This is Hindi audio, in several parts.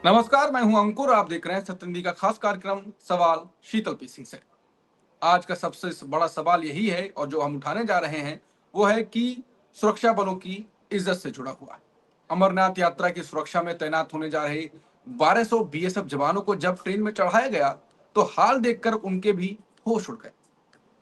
नमस्कार, मैं हूं अंकुर। आप देख रहे हैं सत्यनिधि का खास कार्यक्रम सवाल शीतल पी सिंह से। आज का सबसे बड़ा सवाल यही है और जो हम उठाने जा रहे हैं वो है कि सुरक्षा बलों की इज्जत से जुड़ा हुआ। अमरनाथ यात्रा की सुरक्षा में तैनात होने जा रहे 1200 बीएसएफ जवानों को जब ट्रेन में चढ़ाया गया तो हाल देखकर उनके भी होश उड़ गए।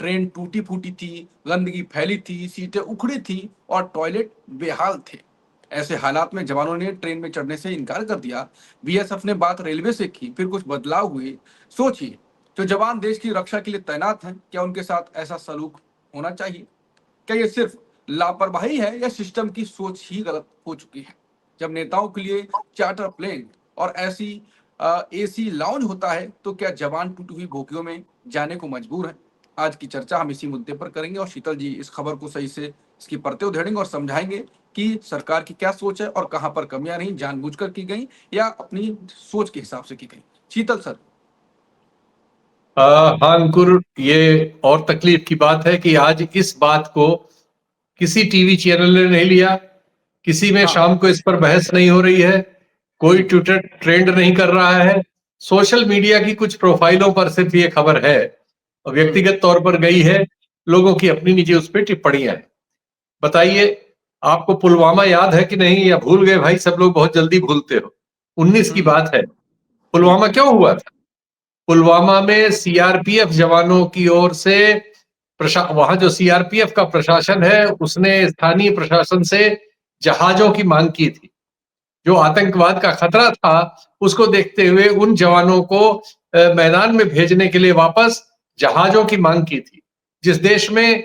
ट्रेन टूटी फूटी थी, गंदगी फैली थी, सीटें उखड़ी थी और टॉयलेट बेहाल थे। ऐसे हालात में जवानों ने ट्रेन में चढ़ने से इनकार कर दिया। बीएसएफ ने बात रेलवे से की, फिर कुछ बदलाव हुए। सोचिए, जो जवान देश की रक्षा के लिए तैनात हैं, क्या उनके साथ ऐसा सलूक होना चाहिए? क्या ये सिर्फ लापरवाही है या सिस्टम की सोच ही गलत हो चुकी है? जब नेताओं के लिए चार्टर प्लेन और ऐसी एसी लाउंज होता है तो क्या जवान टूटी हुई बोगियों में जाने को मजबूर है? आज की चर्चा हम इसी मुद्दे पर करेंगे और शीतल जी इस खबर को सही से इसकी परतें उधेड़ेंगे और समझाएंगे कि सरकार की क्या सोच है और कहां पर कमियां रही, जानबूझकर की गई या अपनी सोच के हिसाब से की गई। शीतल सर। हाँ अंकुर, ये और तकलीफ की बात है कि आज इस बात को किसी टीवी चैनल ने नहीं लिया, किसी में हाँ। शाम को इस पर बहस नहीं हो रही है, कोई ट्विटर ट्रेंड नहीं कर रहा है। सोशल मीडिया की कुछ प्रोफाइलों पर सिर्फ ये खबर है और व्यक्तिगत तौर पर गई है। लोगों की अपनी निजी उस पर टिप्पणियां हैं। बताइए, आपको पुलवामा याद है कि नहीं, या भूल गए? भाई, सब लोग बहुत जल्दी भूलते हो। 19 की बात है। पुलवामा क्यों हुआ था? पुलवामा में सीआरपीएफ जवानों की ओर से वहां जो सीआरपीएफ का प्रशासन है उसने स्थानीय प्रशासन से जहाजों की मांग की थी। जो आतंकवाद का खतरा था उसको देखते हुए उन जवानों को मैदान में भेजने के लिए वापस जहाजों की मांग की थी। जिस देश में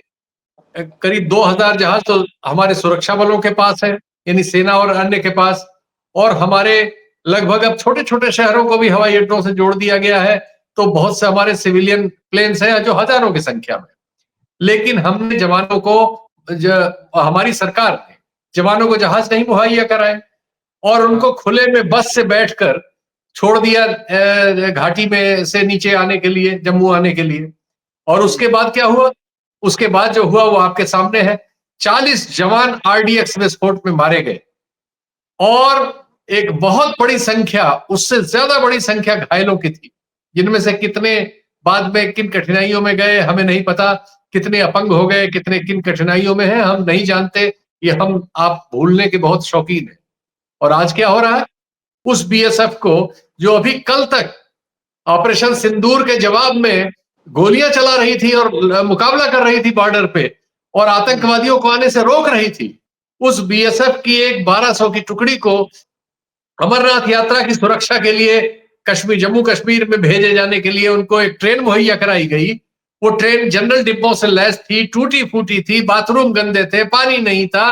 करीब 2000 जहाज तो हमारे सुरक्षा बलों के पास है, यानी सेना और अन्य के पास, और हमारे लगभग अब छोटे छोटे शहरों को भी हवाई अड्डों से जोड़ दिया गया है, तो बहुत से हमारे सिविलियन प्लेन्स हैं जो हजारों की संख्या में। लेकिन हमने जवानों को हमारी सरकार ने जवानों को जहाज नहीं मुहैया कराए और उनको खुले में बस से बैठकर छोड़ दिया घाटी में से नीचे आने के लिए, जम्मू आने के लिए। और उसके बाद क्या हुआ? उसके बाद जो हुआ वो आपके सामने है। 40 जवान आरडीएक्स विस्फोट में मारे गए और एक बहुत बड़ी संख्या, उससे ज्यादा बड़ी संख्या घायलों की थी, जिनमें से कितने बाद में किन कठिनाइयों में गए हमें नहीं पता, कितने अपंग हो गए, कितने किन कठिनाइयों में हैं हम नहीं जानते। ये हम आप भूलने के बहुत शौकीन हैं। और आज क्या हो रहा है? उस बीएसएफ को जो अभी कल तक ऑपरेशन सिंदूर के जवाब में गोलियां चला रही थी और मुकाबला कर रही थी बॉर्डर पे और आतंकवादियों को आने से रोक रही थी, उस बीएसएफ की एक 1200 की टुकड़ी को अमरनाथ यात्रा की सुरक्षा के लिए जम्मू कश्मीर में भेजे जाने के लिए उनको एक ट्रेन मुहैया कराई गई। वो ट्रेन जनरल डिब्बों से लैस थी, टूटी फूटी थी, बाथरूम गंदे थे, पानी नहीं था,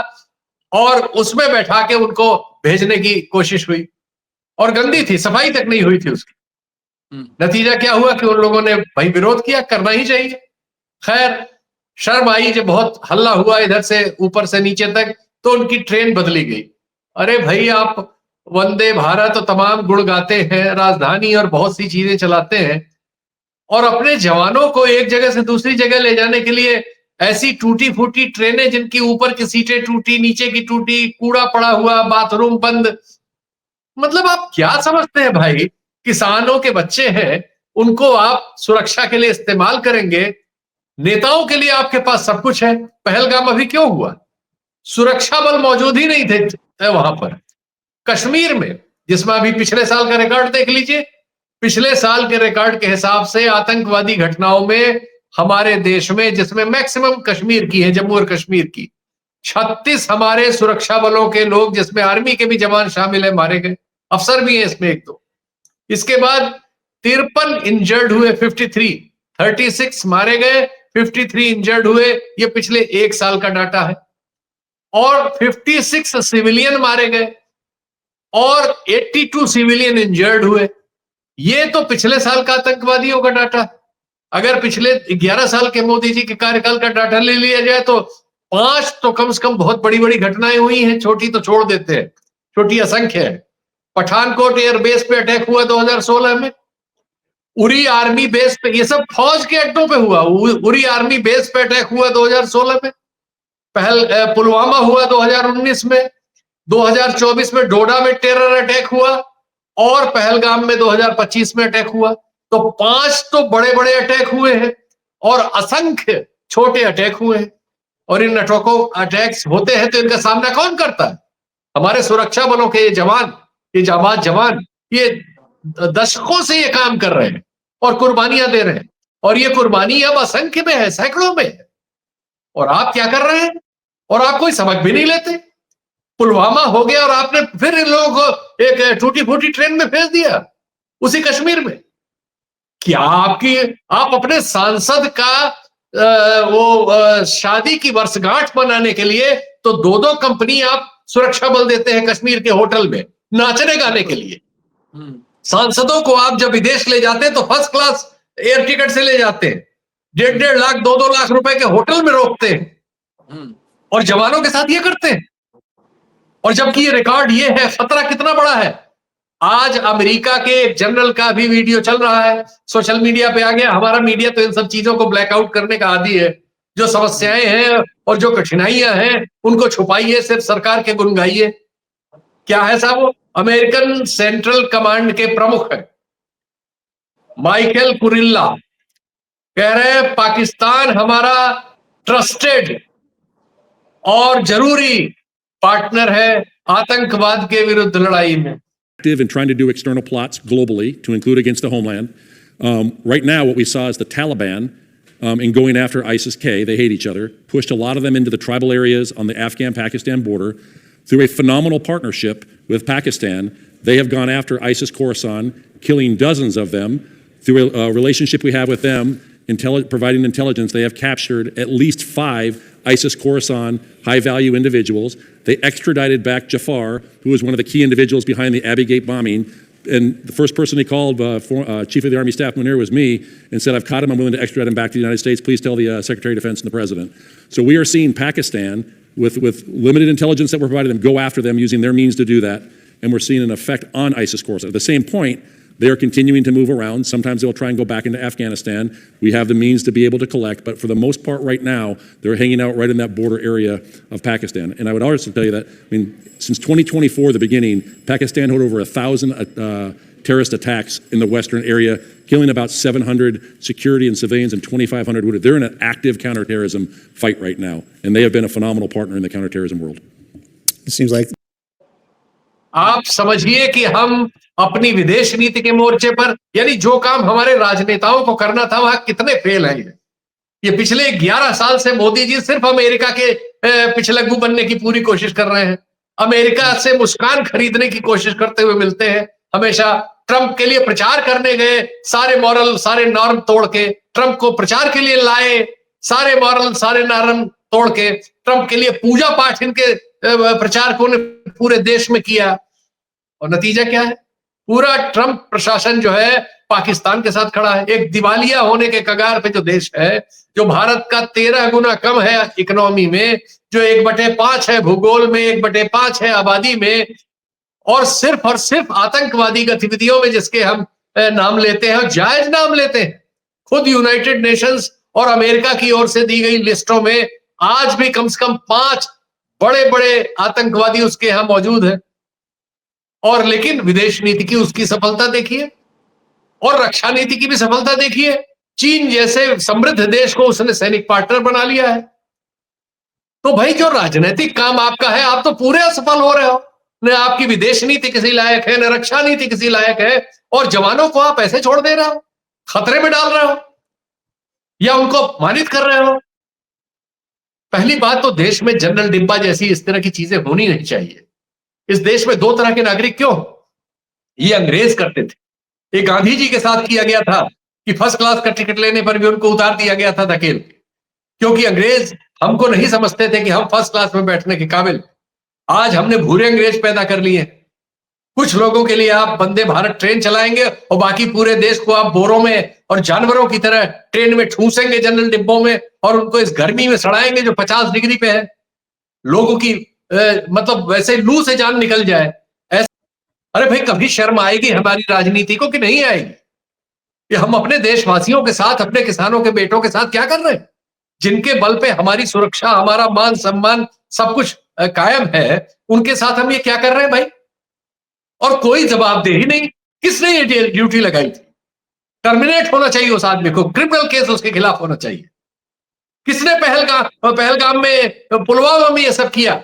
और उसमें बैठा के उनको भेजने की कोशिश हुई और गंदी थी, सफाई तक नहीं हुई थी उसकी। नतीजा क्या हुआ कि उन लोगों ने भाई विरोध किया, करना ही चाहिए। खैर, शर्म आई जब बहुत हल्ला हुआ इधर से ऊपर से नीचे तक, तो उनकी ट्रेन बदली गई। अरे भाई, आप वंदे भारत तो तमाम गुण गाते हैं, राजधानी और बहुत सी चीजें चलाते हैं, और अपने जवानों को एक जगह से दूसरी जगह ले जाने के लिए ऐसी टूटी फूटी ट्रेनें जिनकी ऊपर की सीटें टूटी, नीचे की टूटी, कूड़ा पड़ा हुआ, बाथरूम बंद। मतलब आप क्या समझते हैं भाई? किसानों के बच्चे हैं, उनको आप सुरक्षा के लिए इस्तेमाल करेंगे। नेताओं के लिए आपके पास सब कुछ है। पहलगाम अभी क्यों हुआ? सुरक्षा बल मौजूद ही नहीं थे वहां पर। कश्मीर में, जिसमें अभी पिछले साल का रिकॉर्ड देख लीजिए, पिछले साल के रिकॉर्ड के हिसाब से आतंकवादी घटनाओं में हमारे देश में, जिसमें मैक्सिमम कश्मीर की है, जम्मू और कश्मीर की, 36 हमारे सुरक्षा बलों के लोग, जिसमें आर्मी के भी जवान शामिल है, मारे गए। अफसर भी हैं इसमें एक दो। इसके बाद 53 इंजर्ड हुए, 36 मारे गए, 53 इंजर्ड हुए। ये पिछले एक साल का डाटा है। और 56 सिविलियन मारे गए और 82 सिविलियन इंजर्ड हुए। ये तो पिछले साल का आतंकवादियों का डाटा। अगर पिछले 11 साल के मोदी जी के कार्यकाल का डाटा ले लिया जाए तो 5 तो कम से कम बहुत बड़ी बड़ी घटनाएं हुई हैं, छोटी तो छोड़ देते हैं, छोटी असंख्य है। पठानकोट एयरबेस पे अटैक हुआ 2016 में, उरी आर्मी बेस पे, ये सब फौज के अड्डों पे हुआ। उरी आर्मी बेस पे अटैक हुआ 2016 में। पुलवामा हुआ 2019 में। 2024 में डोडा में टेरर अटैक हुआ और पहलगाम में 2025 में अटैक हुआ। तो 5 तो बड़े बड़े अटैक हुए हैं और असंख्य छोटे अटैक हुए हैं। और इन अटैक्स होते हैं तो इनका सामना कौन करता है? हमारे सुरक्षा बलों के ये जवान, ये जाबाज जवान, ये दशकों से ये काम कर रहे हैं और कुर्बानियां दे रहे हैं। और ये कुर्बानी अब असंख्य में है, सैकड़ों में है। और आप क्या कर रहे हैं? और आप कोई सबक भी नहीं लेते। पुलवामा हो गया और आपने फिर इन लोगों को एक टूटी फूटी ट्रेन में भेज दिया उसी कश्मीर में। क्या आप अपने सांसद का शादी की वर्षगांठ मनाने के लिए तो 2-2 कंपनी आप सुरक्षा बल देते हैं कश्मीर के होटल में नाचने गाने के लिए। सांसदों को आप जब विदेश ले जाते हैं तो फर्स्ट क्लास एयर टिकट से ले जाते हैं, 1.5 लाख 2-2 लाख रुपए के होटल में रोकते हैं और जवानों के साथ ये करते हैं। और जबकि ये रिकॉर्ड ये है, खतरा कितना बड़ा है। आज अमेरिका के एक जनरल का भी वीडियो चल रहा है, सोशल मीडिया पे आ गया। हमारा मीडिया तो इन सब चीजों को ब्लैकआउट करने का आदी है। जो समस्याएं हैं और जो कठिनाइयां हैं उनको छुपाइए, सिर्फ सरकार के गुण गाइए। क्या है साहब? वो अमेरिकन सेंट्रल कमांड के प्रमुख है माइकल कुरिल्ला, कह रहे हैं पाकिस्तान हमारा ट्रस्टेड और जरूरी पार्टनर है आतंकवाद के विरुद्ध लड़ाई में। And trying to do external plots globally to include against the homeland. Right now, what we saw is the Taliban, in going after ISIS-K, they hate each other, pushed a lot of them into the tribal areas on the Afghan-Pakistan border. Through a phenomenal partnership with Pakistan, they have gone after ISIS-Khorasan, killing dozens of them. Through a relationship we have with them, providing intelligence, they have captured at least 5 ISIS-Khorasan high-value individuals. They extradited back Jafar, who was one of the key individuals behind the Abbey Gate bombing. And the first person he called, Chief of the Army Staff Munir, was me, and said, I've caught him, I'm willing to extradite him back to the United States. Please tell the Secretary of Defense and the President. So we are seeing Pakistan, with limited intelligence that we're providing them, go after them using their means to do that. And we're seeing an effect on ISIS-Khorasan. At the same point, they are continuing to move around. Sometimes they'll try and go back into Afghanistan. We have the means to be able to collect, but for the most part right now, they're hanging out right in that border area of Pakistan. And I would also tell you that, I mean, since 2024, the beginning, Pakistan had over 1,000 terrorist attacks in the western area, killing about 700 security and civilians and 2,500 wounded. They're in an active counterterrorism fight right now, and they have been a phenomenal partner in the counterterrorism world. It seems like आप समझिए कि हम अपनी विदेश नीति के मोर्चे पर, यानी जो काम हमारे राजनेताओं को करना था, वहां कितने फेल हैं। ये पिछले 11 साल से मोदी जी सिर्फ अमेरिका के पिछलग्गू बनने की पूरी कोशिश कर रहे हैं। अमेरिका से मुस्कान खरीदने की कोशिश करते हुए मिलते हैं। हमेशा ट्रंप के लिए प्रचार करने गए, सारे मॉरल सारे नॉर्म तोड़ के ट्रंप को प्रचार के लिए लाए, सारे मॉरल सारे नॉर्म तोड़ के ट्रंप के लिए पूजा पाठ इनके प्रचारकों ने पूरे देश में किया। और नतीजा क्या है? पूरा ट्रंप प्रशासन जो है पाकिस्तान के साथ खड़ा है। एक दिवालिया होने के कगार पे जो देश है, जो भारत का 13 गुना कम है इकोनॉमी में, जो 1/5 है भूगोल में, 1/5 है आबादी में, और सिर्फ आतंकवादी गतिविधियों में जिसके हम नाम लेते हैं, जायज नाम लेते हैं। खुद यूनाइटेड नेशंस और अमेरिका की ओर से दी गई लिस्टों में आज भी कम से कम 5 बड़े बड़े आतंकवादी उसके यहां मौजूद हैं। और लेकिन विदेश नीति की उसकी सफलता देखिए, और रक्षा नीति की भी सफलता देखिए। चीन जैसे समृद्ध देश को उसने सैनिक पार्टनर बना लिया है। तो भाई जो राजनीतिक काम आपका है, आप तो पूरे असफल हो रहे हो। न आपकी विदेश नीति किसी लायक है, न रक्षा नीति किसी लायक है, और जवानों को आप ऐसे छोड़ दे रहे हो, खतरे में डाल रहे हो या उनको अपमानित कर रहे हो। पहली बात तो देश में जनरल डिब्बा जैसी इस तरह की चीजें होनी नहीं चाहिए। इस देश में 2 तरह के नागरिक क्यों? ये अंग्रेज करते थे। ये गांधी जी के साथ किया गया था कि फर्स्ट क्लास का टिकट लेने पर भी उनको उतार दिया गया था धकेल के, क्योंकि अंग्रेज हमको नहीं समझते थे कि हम फर्स्ट क्लास में बैठने के काबिल। आज हमने भूरे अंग्रेज पैदा कर लिए। कुछ लोगों के लिए आप वंदे भारत ट्रेन चलाएंगे और बाकी पूरे देश को आप बोरों में और जानवरों की तरह ट्रेन में ठूसेंगे जनरल डिब्बों में, और उनको इस गर्मी में सड़ाएंगे जो 50 डिग्री पे है। लोगों की मतलब वैसे लू से जान निकल जाए ऐसे। अरे भाई, कभी शर्म आएगी हमारी राजनीति को कि नहीं आएगी? ये हम अपने देशवासियों के साथ, अपने किसानों के बेटों के साथ क्या कर रहे हैं, जिनके बल पे हमारी सुरक्षा, हमारा मान सम्मान सब कुछ कायम है, उनके साथ हम ये क्या कर रहे हैं भाई? और कोई जवाबदेही नहीं। किसने ये ड्यूटी लगाई थी? टर्मिनेट होना चाहिए उस आदमी को, क्रिमिनल केस उसके खिलाफ होना चाहिए। किसने पहलगाम में, पुलवामा में ये सब किया?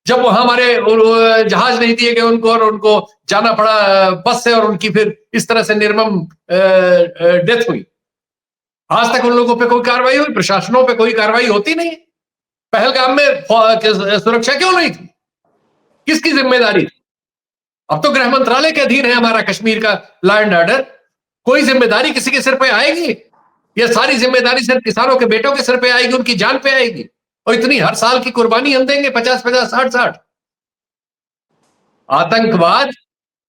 जब वहां हमारे जहाज नहीं दिए गए उनको और उनको जाना पड़ा बस से, और उनकी फिर इस तरह से निर्मम डेथ हुई। आज तक उन लोगों पे कोई कार्रवाई हुई? प्रशासनों पे कोई कार्रवाई होती नहीं। पहलगाम में सुरक्षा क्यों नहीं थी? किसकी जिम्मेदारी थी? अब तो गृह मंत्रालय के अधीन है हमारा कश्मीर का लॉ एंड ऑर्डर। कोई जिम्मेदारी किसी के सिर पे आएगी? ये सारी जिम्मेदारी सिर्फ किसानों के बेटों के सिर पे आएगी, उनकी जान पे आएगी। और इतनी हर साल की कुर्बानी हम देंगे, 50-50, 60-60। आतंकवाद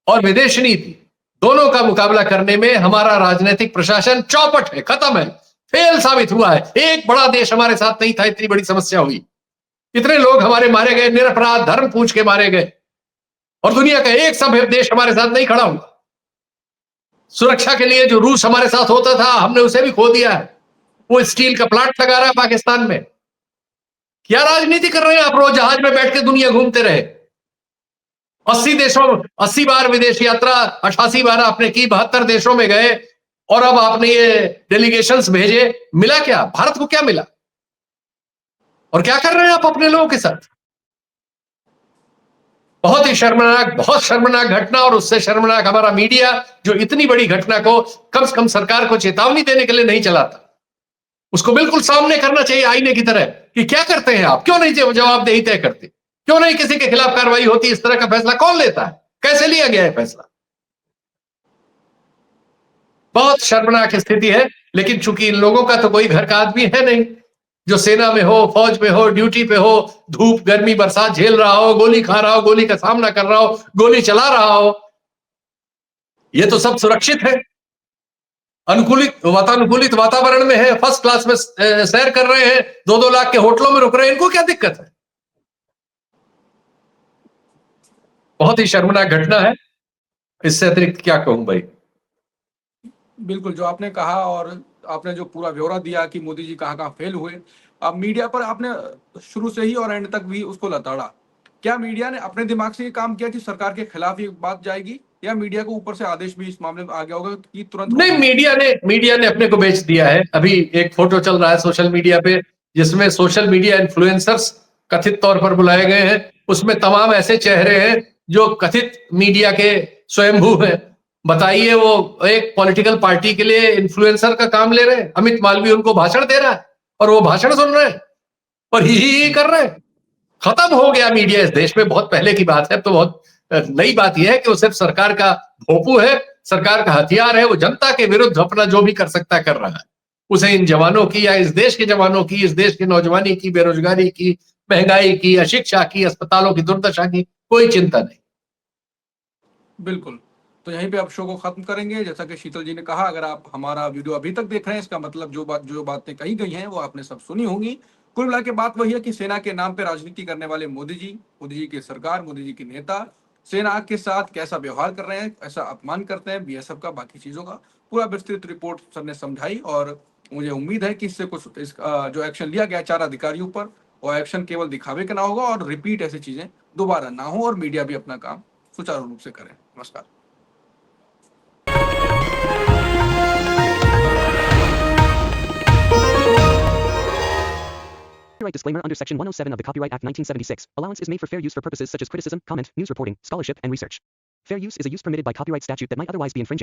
और विदेश नीति दोनों का मुकाबला करने में हमारा राजनीतिक प्रशासन चौपट है, खत्म है, फेल साबित हुआ है। एक बड़ा देश हमारे साथ नहीं था, इतनी बड़ी समस्या हुई। इतने लोग हमारे मारे गए, निरपराध, धर्म पूछ के मारे गए, और दुनिया का एक सभ्य देश हमारे साथ नहीं खड़ा हुआ। सुरक्षा के लिए जो रूस हमारे साथ होता था, हमने उसे भी खो दिया है। वो स्टील का प्लांट लगा रहा है पाकिस्तान में। क्या राजनीति कर रहे हैं आप? रोज जहाज में बैठ के दुनिया घूमते रहे। 80 देशों, 80 बार विदेश यात्रा, 88 बार आपने की, 72 देशों में गए, और अब आपने ये डेलीगेशंस भेजे। मिला क्या? भारत को क्या मिला? और क्या कर रहे हैं आप अपने लोगों के साथ? बहुत ही शर्मनाक, बहुत शर्मनाक घटना। और उससे शर्मनाक हमारा मीडिया, जो इतनी बड़ी घटना को कम से कम सरकार को चेतावनी देने के लिए नहीं चलाता। उसको बिल्कुल सामने करना चाहिए आईने की तरह कि क्या करते हैं आप, क्यों नहीं जवाबदेही तय करते, क्यों नहीं किसी के खिलाफ कार्रवाई होती? इस तरह का फैसला कौन लेता है? कैसे लिया गया है फैसला? बहुत शर्मनाक स्थिति है। लेकिन चूंकि इन लोगों का तो कोई घर का आदमी है नहीं, जो सेना में हो, फौज में हो, ड्यूटी पे हो, धूप गर्मी बरसात झेल रहा हो, गोली खा रहा हो, गोली का सामना कर रहा हो, गोली चला रहा हो। ये तो सब सुरक्षित है, वातानुकूलित वातावरण में है, फर्स्ट क्लास में सैर कर रहे हैं, 2-2 लाख के होटलों में रुक रहे हैं। इनको क्या दिक्कत है? बहुत ही शर्मनाक घटना है। इससे अतिरिक्त क्या कहूं भाई। बिल्कुल, जो आपने कहा और आपने जो पूरा ब्यौरा दिया कि मोदी जी कहाँ-कहाँ फेल हुए, अब मीडिया पर आपने शुरू से ही और एंड तक भी उसको लताड़ा। क्या मीडिया ने अपने दिमाग से ये काम किया कि सरकार के खिलाफ ये बात जाएगी, या मीडिया को ऊपर से आदेश भी इस मामले में आ गया होगा कि तुरंत? नहीं, मीडिया ने अपने को बेच दिया है। अभी एक फोटो चल रहा है सोशल मीडिया पे, जिसमें सोशल मीडिया इन्फ्लुएंसर्स कथित तौर पर बुलाए गए हैं। उसमें तमाम ऐसे चेहरे हैं जो कथित मीडिया के स्वयंभू हैं। बताइए, वो एक पॉलिटिकल पार्टी के लिए इन्फ्लुएंसर का काम ले रहे हैं। अमित मालवीय उनको भाषण दे रहा है और वो भाषण सुन रहे हैं और ही कर रहे हैं। खत्म हो गया मीडिया इस देश में। बहुत पहले की बात है। तो बहुत नई बात यह है कि वो सिर्फ सरकार का भोंपू है, सरकार का हथियार है। वो जनता के विरुद्ध अपना जो भी कर सकता कर रहा है। उसे इन जवानों की, या इस देश के जवानों की, इस देश की नौजवानी की, बेरोजगारी की, महंगाई की, अशिक्षा की, अस्पतालों की दुर्दशा की कोई चिंता नहीं। बिल्कुल, तो यहीं पे आप शो को खत्म करेंगे। जैसा कि शीतल जी ने कहा, अगर आप हमारा वीडियो अभी तक देख रहे हैं, इसका मतलब जो बातें कही गई हैं वो आपने सब सुनी होंगी। कुल मिला के बात वही है कि सेना के नाम पे राजनीति करने वाले मोदी जी की सरकार, मोदी जी के नेता सेना के साथ कैसा व्यवहार कर रहे हैं, ऐसा अपमान करते हैं बीएसएफ का, बाकी चीजों का पूरा विस्तृत रिपोर्ट सर ने समझाई। और मुझे उम्मीद है कि इससे कुछ जो एक्शन लिया गया 4 अधिकारियों पर, वो एक्शन केवल दिखावे का ना होगा और रिपीट ऐसी चीजें दोबारा ना हो, और मीडिया भी अपना काम सुचारू रूप से करें। नमस्कार। Copyright disclaimer under Section 107 of the Copyright Act 1976. Allowance is made for fair use for purposes such as criticism, comment, news reporting, scholarship, and research. Fair use is a use permitted by copyright statute that might otherwise be infringing.